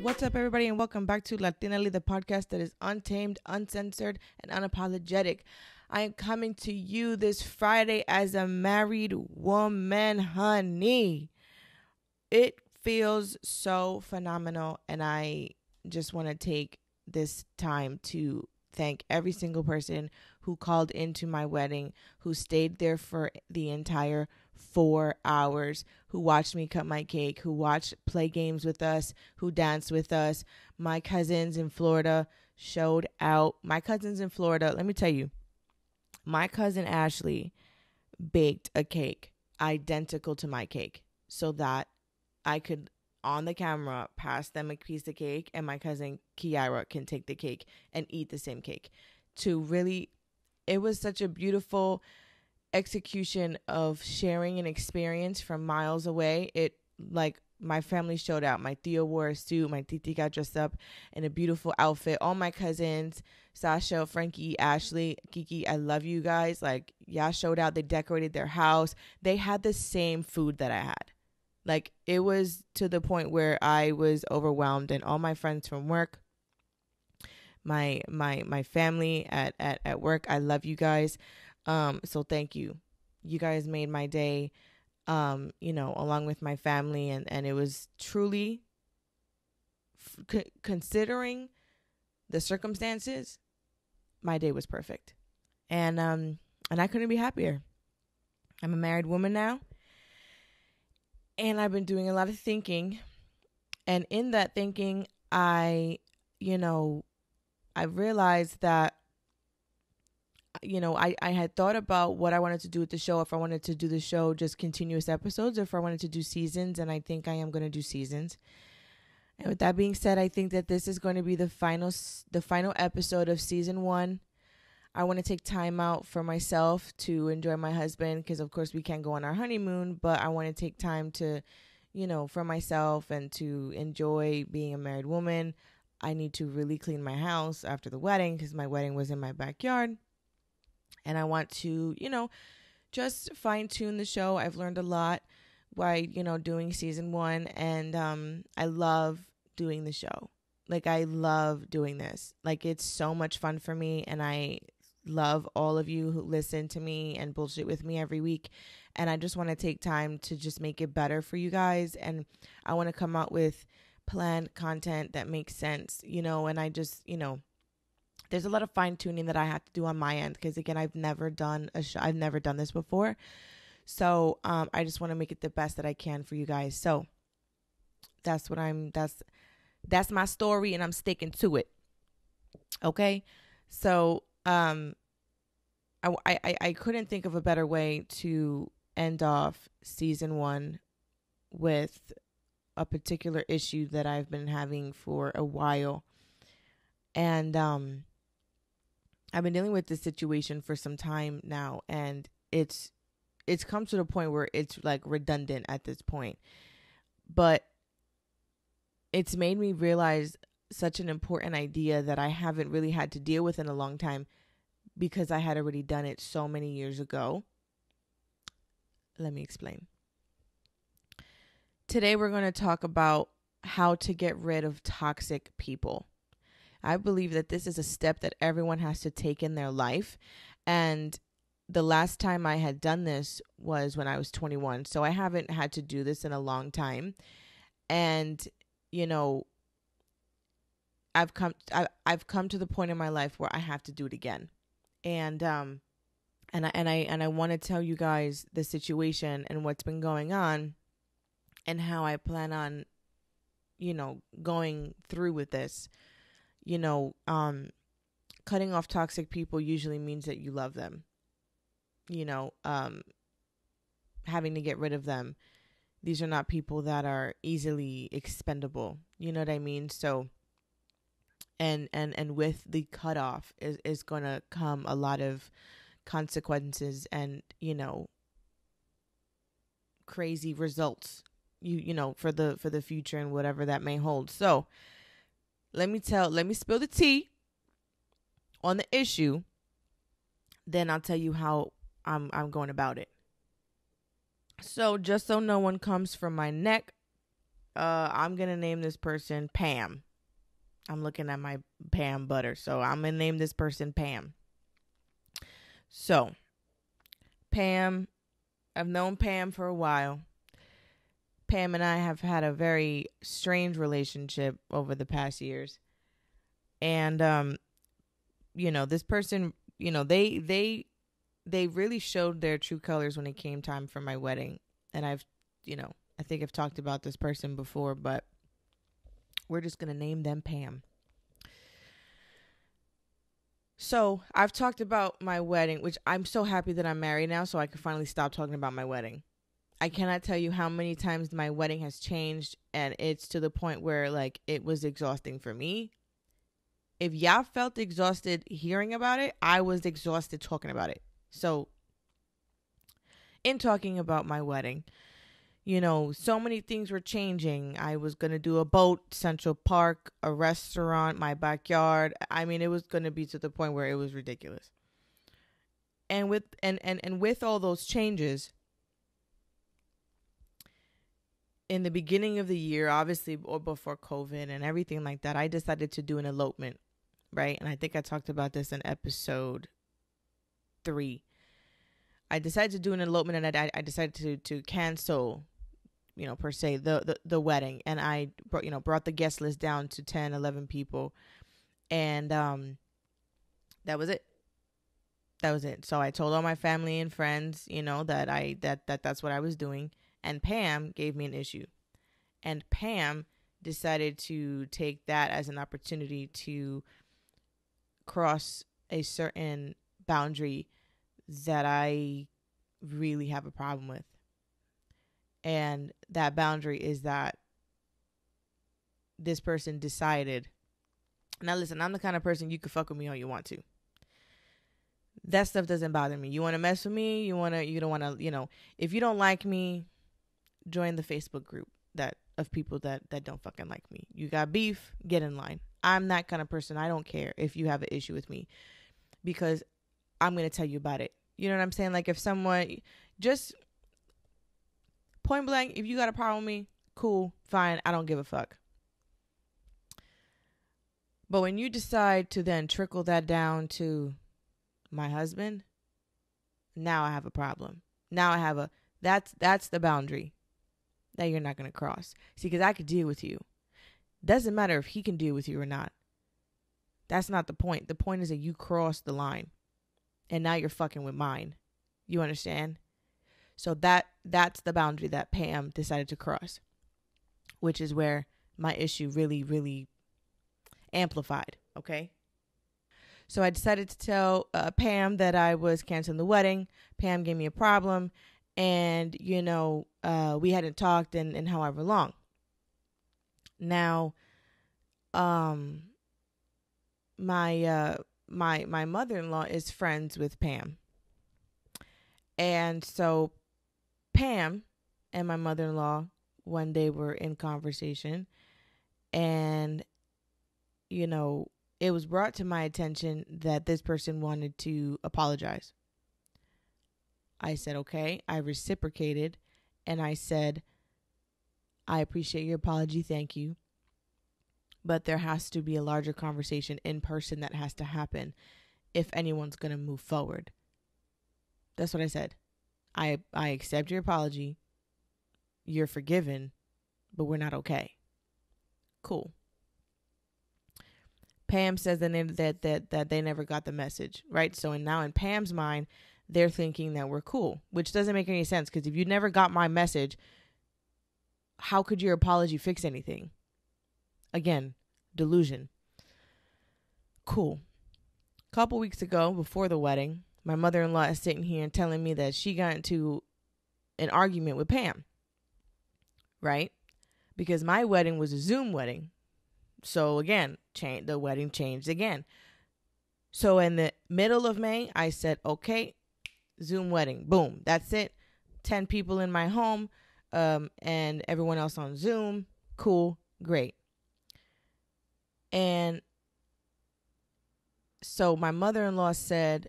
What's up, everybody, and welcome back to Latinaly, the podcast that is untamed, uncensored, and unapologetic. I am coming to you this Friday as a married woman, honey. It feels so phenomenal, and I just want to take this time to thank every single person who called into my wedding, who stayed there for the entire 4 hours, who watched me cut my cake, who watched play games with us, who danced with us. My cousins in Florida showed out. My cousins in Florida, let me tell you, my cousin Ashley baked a cake identical to my cake so that I could, on the camera, pass them a piece of cake, and my cousin Kiah can take the cake and eat the same cake. It was such a beautiful execution of sharing an experience from miles away. My family showed out. My Theo wore a suit. My Titi got dressed up in a beautiful outfit. All my cousins, Sasha, Frankie, Ashley, Kiki, I love you guys. Y'all showed out. They decorated their house. They had the same food that I had. It was to the point where I was overwhelmed, and all my friends from work, my family at work, I love you guys. So thank you. You guys made my day, along with my family. And it was truly, considering the circumstances, my day was perfect. And I couldn't be happier. I'm a married woman now. And I've been doing a lot of thinking. And in that thinking, I realized that, I had thought about what I wanted to do with the show, if I wanted to do the show just continuous episodes, or if I wanted to do seasons, and I think I am going to do seasons. And with that being said, I think that this is going to be the final episode of season 1. I want to take time out for myself to enjoy my husband, because of course we can't go on our honeymoon, but I want to take time to, for myself and to enjoy being a married woman. I need to really clean my house after the wedding, because my wedding was in my backyard. And I want to, just fine tune the show. I've learned a lot by, doing season 1. And I love doing the show. I love doing this. It's so much fun for me. And I love all of you who listen to me and bullshit with me every week. And I just want to take time to just make it better for you guys. And I want to come out with planned content that makes sense, and I just, there's a lot of fine tuning that I have to do on my end, because again, I've never done a show. I've never done this before. So, I just want to make it the best that I can for you guys. So that's my story, and I'm sticking to it. Okay. So, I couldn't think of a better way to end off season 1 with a particular issue that I've been having for a while. And, I've been dealing with this situation for some time now, and it's come to the point where it's redundant at this point. But it's made me realize such an important idea that I haven't really had to deal with in a long time, because I had already done it so many years ago. Let me explain. Today we're going to talk about how to get rid of toxic people. I believe that this is a step that everyone has to take in their life. And the last time I had done this was when I was 21. So I haven't had to do this in a long time. And, I've come to the point in my life where I have to do it again. And I want to tell you guys the situation and what's been going on, and how I plan on, going through with this. Cutting off toxic people usually means that you love them. Having to get rid of them. These are not people that are easily expendable. You know what I mean? So, and with the cutoff is going to come a lot of consequences and, crazy results, for the future and whatever that may hold. So, let me spill the tea on the issue. Then I'll tell you how I'm going about it. So just so no one comes from my neck, I'm going to name this person Pam. I'm looking at my Pam butter. So I'm going to name this person Pam. So Pam, I've known Pam for a while. Pam and I have had a very strange relationship over the past years. And, this person, they really showed their true colors when it came time for my wedding. And I think I've talked about this person before, but we're just going to name them Pam. So I've talked about my wedding, which I'm so happy that I'm married now, so I can finally stop talking about my wedding. I cannot tell you how many times my wedding has changed, and it's to the point where, like, it was exhausting for me. If y'all felt exhausted hearing about it, I was exhausted talking about it. So in talking about my wedding, so many things were changing. I was going to do a boat, Central Park, a restaurant, my backyard. I mean, it was going to be to the point where it was ridiculous. And with all those changes, in the beginning of the year, obviously, or before COVID and everything like that, I decided to do an elopement, right? And I think I talked about this in episode 3. I decided to do an elopement, and I decided to cancel, per se, the wedding. And I brought the guest list down to 10, 11 people. And that was it. That was it. So I told all my family and friends, that's what I was doing. And Pam gave me an issue. And Pam decided to take that as an opportunity to cross a certain boundary that I really have a problem with. And that boundary is that this person decided, now listen, I'm the kind of person you can fuck with me all you want to. That stuff doesn't bother me. You want to mess with me? You don't want to, if you don't like me, join the Facebook group of people that don't fucking like me. You got beef, get in line. I'm that kind of person. I don't care if you have an issue with me, because I'm going to tell you about it. You know what I'm saying? Like, if someone, just point blank, if you got a problem with me, cool, fine, I don't give a fuck. But when you decide to then trickle that down to my husband, now I have a problem. Now I have that's the boundary that you're not going to cross. See, because I could deal with you. Doesn't matter if he can deal with you or not. That's not the point. The point is that you crossed the line. And now you're fucking with mine. You understand? So that's the boundary that Pam decided to cross, which is where my issue really, really amplified. Okay? So I decided to tell Pam that I was canceling the wedding. Pam gave me a problem. And, we hadn't talked in however long. Now, my mother-in-law is friends with Pam. And so Pam and my mother-in-law one day were in conversation, and, it was brought to my attention that this person wanted to apologize. I said, okay. I reciprocated, and I said, I appreciate your apology. Thank you. But there has to be a larger conversation in person that has to happen if anyone's going to move forward. That's what I said. I accept your apology. You're forgiven, but we're not okay. Cool. Pam says that they never got the message, right? So now in Pam's mind, they're thinking that we're cool, which doesn't make any sense, because if you never got my message, how could your apology fix anything? Again, delusion. Cool. A couple weeks ago, before the wedding, my mother-in-law is sitting here and telling me that she got into an argument with Pam, right? Because my wedding was a Zoom wedding. So again, the wedding changed again. So in the middle of May, I said, okay, Zoom wedding. Boom. That's it. 10 people in my home, and everyone else on Zoom. Cool. Great. And so my mother-in-law said,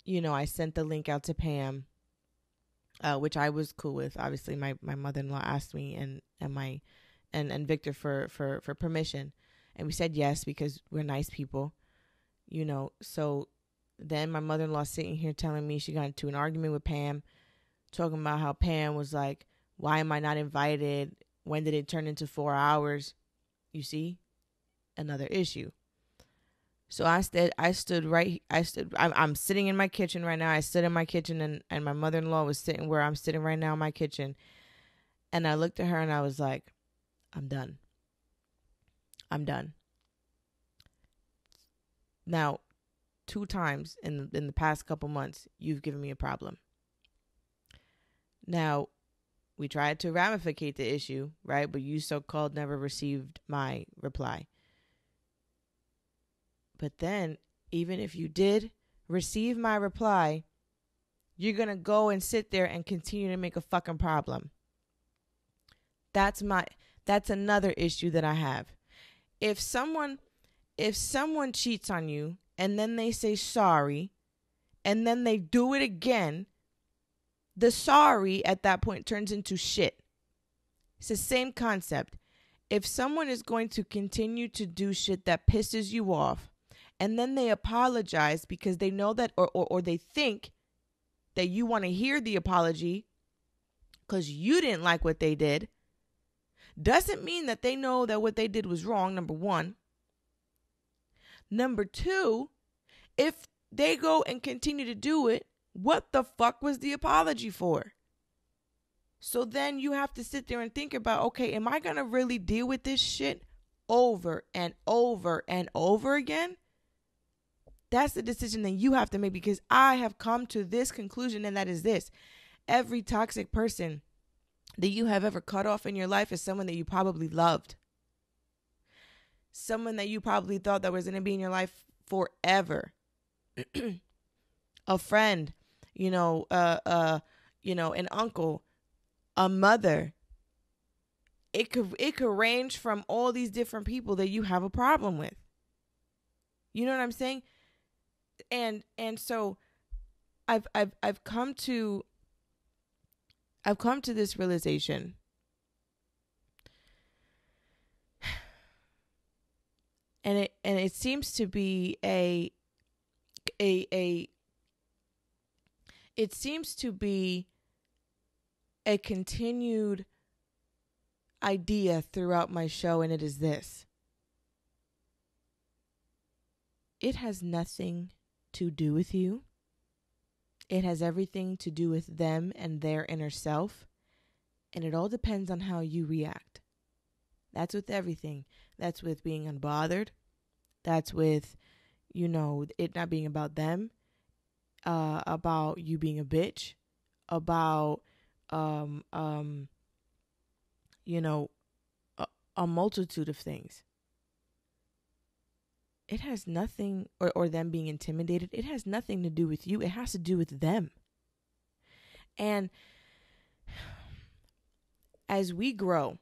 I sent the link out to Pam, which I was cool with. Obviously, my mother-in-law asked me, and my and Victor for permission. And we said yes because we're nice people, you know. So then my mother-in-law sitting here telling me she got into an argument with Pam, talking about how Pam was like, why am I not invited? When did it turn into 4 hours? You see, another issue. So I'm sitting in my kitchen right now. I stood in my kitchen and my mother-in-law was sitting where I'm sitting right now in my kitchen. And I looked at her and I was like, I'm done. I'm done. Now, 2 times in the past couple months, you've given me a problem. Now, we tried to ramificate the issue, right? But you so-called never received my reply. But then, even if you did receive my reply, you're going to go and sit there and continue to make a fucking problem. That's another issue that I have. If someone cheats on you and then they say sorry and then they do it again, the sorry at that point turns into shit. It's the same concept. If someone is going to continue to do shit that pisses you off and then they apologize because they know that or they think that you want to hear the apology because you didn't like what they did, doesn't mean that they know that what they did was wrong, number one. Number two, if they go and continue to do it, what the fuck was the apology for? So then you have to sit there and think about, okay, am I going to really deal with this shit over and over and over again? That's the decision that you have to make, because I have come to this conclusion, and that is this. Every toxic person that you have ever cut off in your life is someone that you probably loved. Someone that you probably thought that was going to be in your life forever. A friend, an uncle, a mother. It could range from all these different people that you have a problem with. You know what I'm saying? And so I've come to this realization. And it seems to be it seems to be a continued idea throughout my show, and it is this. It has nothing to do with you. It has everything to do with them and their inner self, and it all depends on how you react. That's with everything. That's with being unbothered. That's with, it not being about them, about you being a bitch, about, a multitude of things. It has nothing, or them being intimidated, it has nothing to do with you. It has to do with them. And as we grow,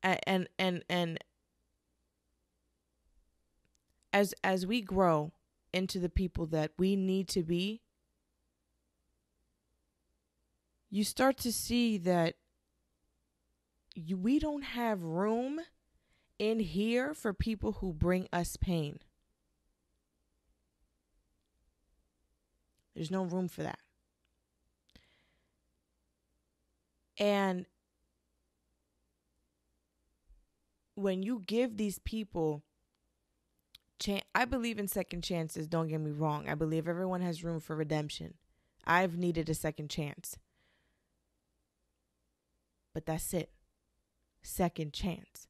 and as we grow into the people that we need to be, you start to see that we don't have room in here for people who bring us pain. There's no room for that. And when you give these people I believe in second chances, don't get me wrong. I believe everyone has room for redemption. I've needed a second chance. But that's it. Second chance.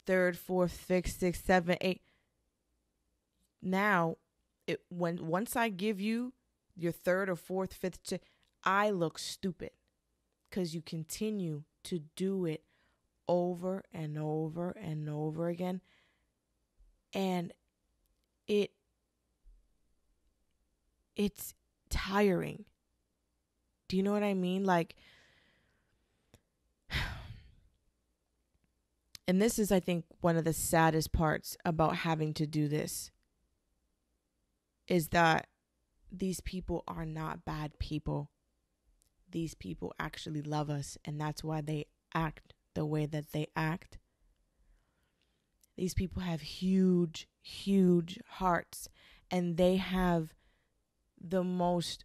Third, fourth, fifth, sixth, seventh, eighth. Now, once I give you your third or fourth, fifth, I look stupid because you continue to do it over and over and over again. And it's tiring. Do you know what I mean? Like, and this is, I think, one of the saddest parts about having to do this, is that these people are not bad people. These people actually love us, and that's why they act the way that they act. These people have huge, huge hearts, and they have the most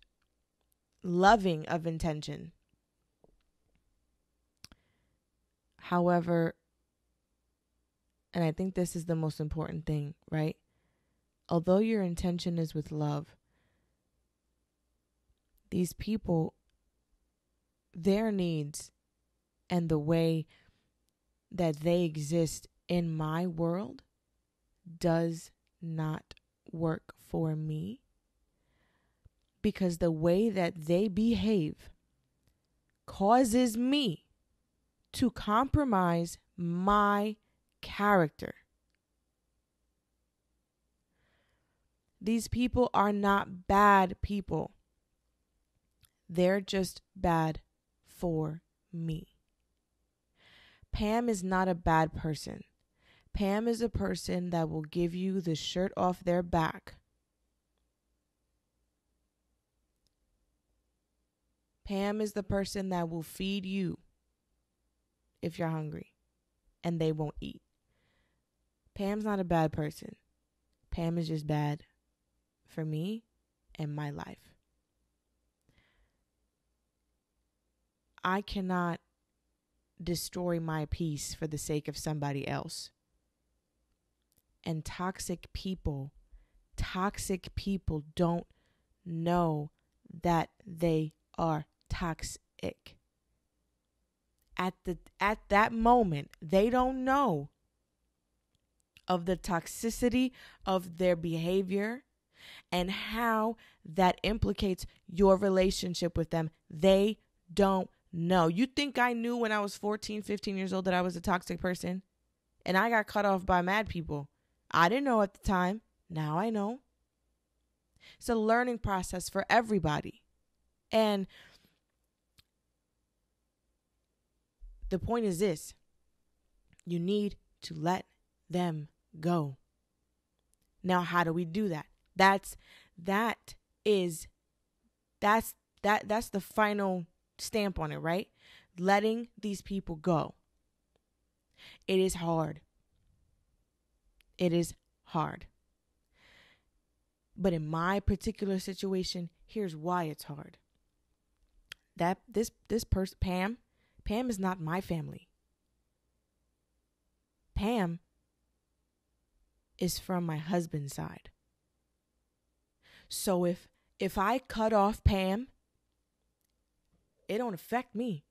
loving of intention. However, and I think this is the most important thing, right? Although your intention is with love, these people, their needs and the way that they exist in my world does not work for me, because the way that they behave causes me to compromise my character. These people are not bad people. They're just bad for me. Pam is not a bad person. Pam is a person that will give you the shirt off their back. Pam is the person that will feed you if you're hungry and they won't eat. Pam's not a bad person. Pam is just bad for me and my life. I cannot destroy my peace for the sake of somebody else. And toxic people don't know that they are toxic. At that moment, they don't know of the toxicity of their behavior and how that implicates your relationship with them. They don't know. You think I knew when I was 14, 15 years old that I was a toxic person? And I got cut off by mad people. I didn't know at the time. Now I know. It's a learning process for everybody. And the point is this: you need to let them go. Now, how do we do that? That's the final stamp on it, right? Letting these people go. It is hard. It is hard. But in my particular situation, here's why it's hard. That this person, Pam is not my family. Pam is from my husband's side. So if I cut off Pam, it don't affect me.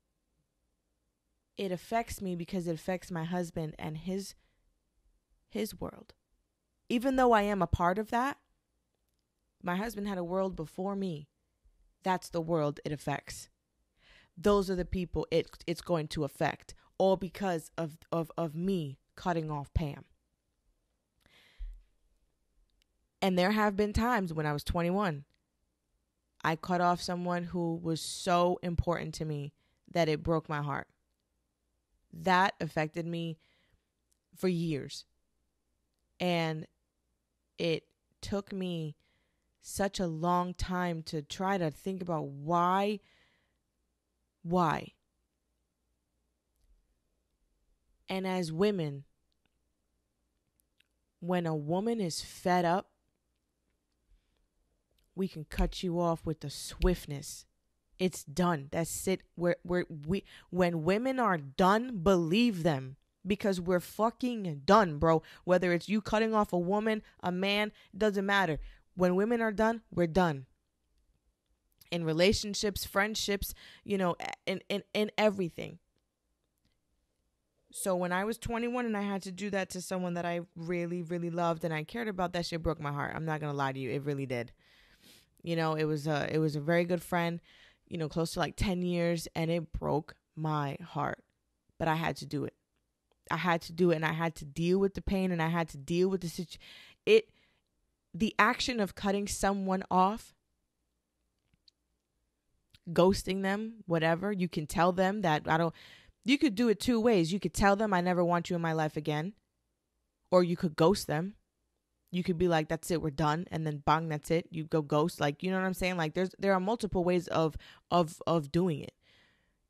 It affects me because it affects my husband and his world. Even though I am a part of that, my husband had a world before me. That's the world it affects. Those are the people it's going to affect, all because of me cutting off Pam. And there have been times when I was 21, I cut off someone who was so important to me that it broke my heart. That affected me for years. And it took me such a long time to try to think about why. And as women, when a woman is fed up, we can cut you off with the swiftness. It's done. That's it. When women are done, believe them, because we're fucking done, bro. Whether it's you cutting off a woman, a man, doesn't matter. When women are done, we're done. In relationships, friendships, in everything. So when I was 21 and I had to do that to someone that I really, really loved and I cared about, that shit broke my heart. I'm not going to lie to you. It really did. It was a very good friend, close to like 10 years, and it broke my heart. But I had to do it. I had to do it, and I had to deal with the pain, and I had to deal with the situation. The action of cutting someone off, ghosting them, whatever, you can tell them that you could do it two ways. You could tell them I never want you in my life again, or you could ghost them. You could be like, that's it, we're done, and then bang, that's it. You go ghost, like, you know what I'm saying? Like there are multiple ways of doing it.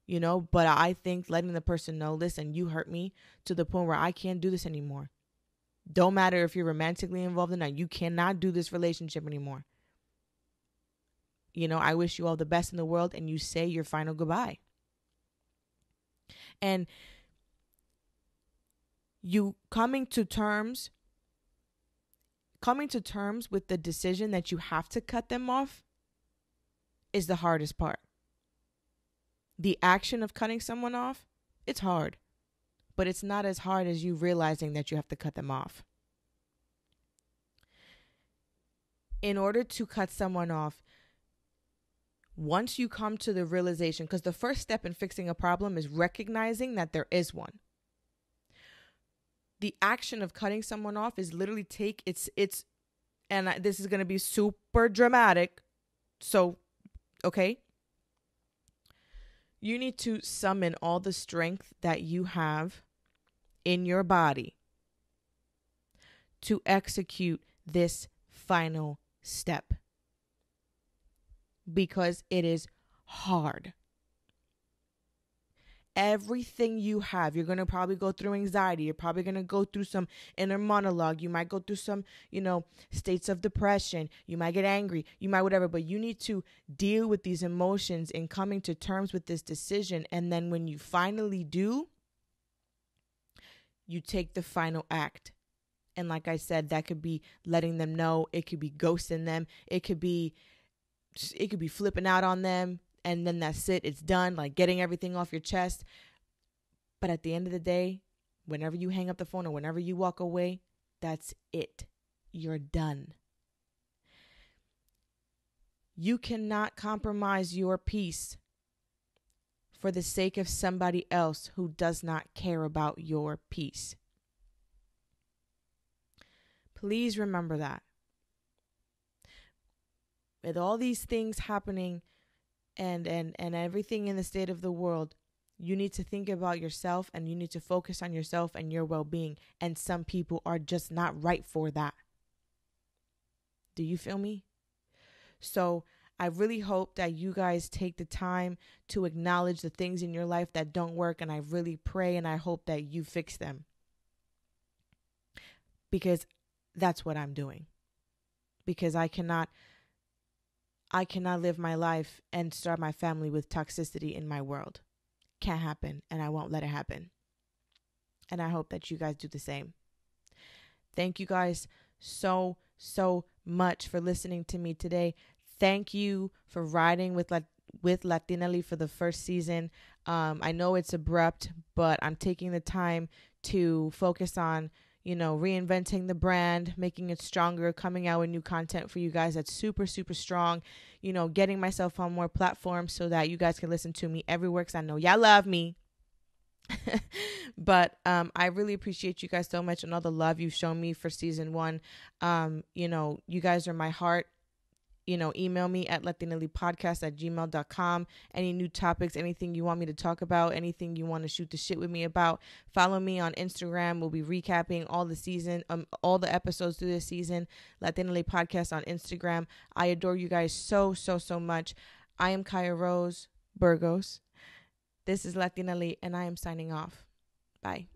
But I think letting the person know, listen, you hurt me to the point where I can't do this anymore. Don't matter if you're romantically involved or not. You cannot do this relationship anymore. I wish you all the best in the world, and you say your final goodbye. And you coming to terms with the decision that you have to cut them off is the hardest part. The action of cutting someone off, it's hard. But it's not as hard as you realizing that you have to cut them off. In order to cut someone off, once you come to the realization, because the first step in fixing a problem is recognizing that there is one. The action of cutting someone off is literally this is going to be super dramatic. So, okay. You need to summon all the strength that you have in your body to execute this final step, because it is hard. Everything you have, you're going to probably go through anxiety. You're probably going to go through some inner monologue. You might go through some, states of depression. You might get angry. You might whatever. But you need to deal with these emotions and coming to terms with this decision. And then when you finally do, you take the final act. And like I said, that could be letting them know. It could be ghosting them. It could be flipping out on them. And then that's it. It's done. Like getting everything off your chest. But at the end of the day, whenever you hang up the phone or whenever you walk away, that's it. You're done. You cannot compromise your peace for the sake of somebody else who does not care about your peace. Please remember that. With all these things happening and everything in the state of the world, you need to think about yourself, and you need to focus on yourself and your well-being. And some people are just not right for that. Do you feel me? So I really hope that you guys take the time to acknowledge the things in your life that don't work. And I really pray and I hope that you fix them, because that's what I'm doing. Because I cannot live my life and start my family with toxicity in my world. Can't happen, and I won't let it happen. And I hope that you guys do the same. Thank you guys so much for listening to me today. Thank you for riding with Latinaly for the first season. I know it's abrupt, but I'm taking the time to focus on reinventing the brand, making it stronger, coming out with new content for you guys that's super, super strong, getting myself on more platforms so that you guys can listen to me everywhere, because I know y'all love me. But I really appreciate you guys so much and all the love you've shown me for season 1. You guys are my heart. Email me at latinalypodcast@gmail.com. Any new topics, anything you want me to talk about, anything you want to shoot the shit with me about. Follow me on Instagram. We'll be recapping all the episodes through this season. Latinaly Podcast on Instagram. I adore you guys so much. I am Kiah Rose Burgos. This is Latinaly, and I am signing off. Bye.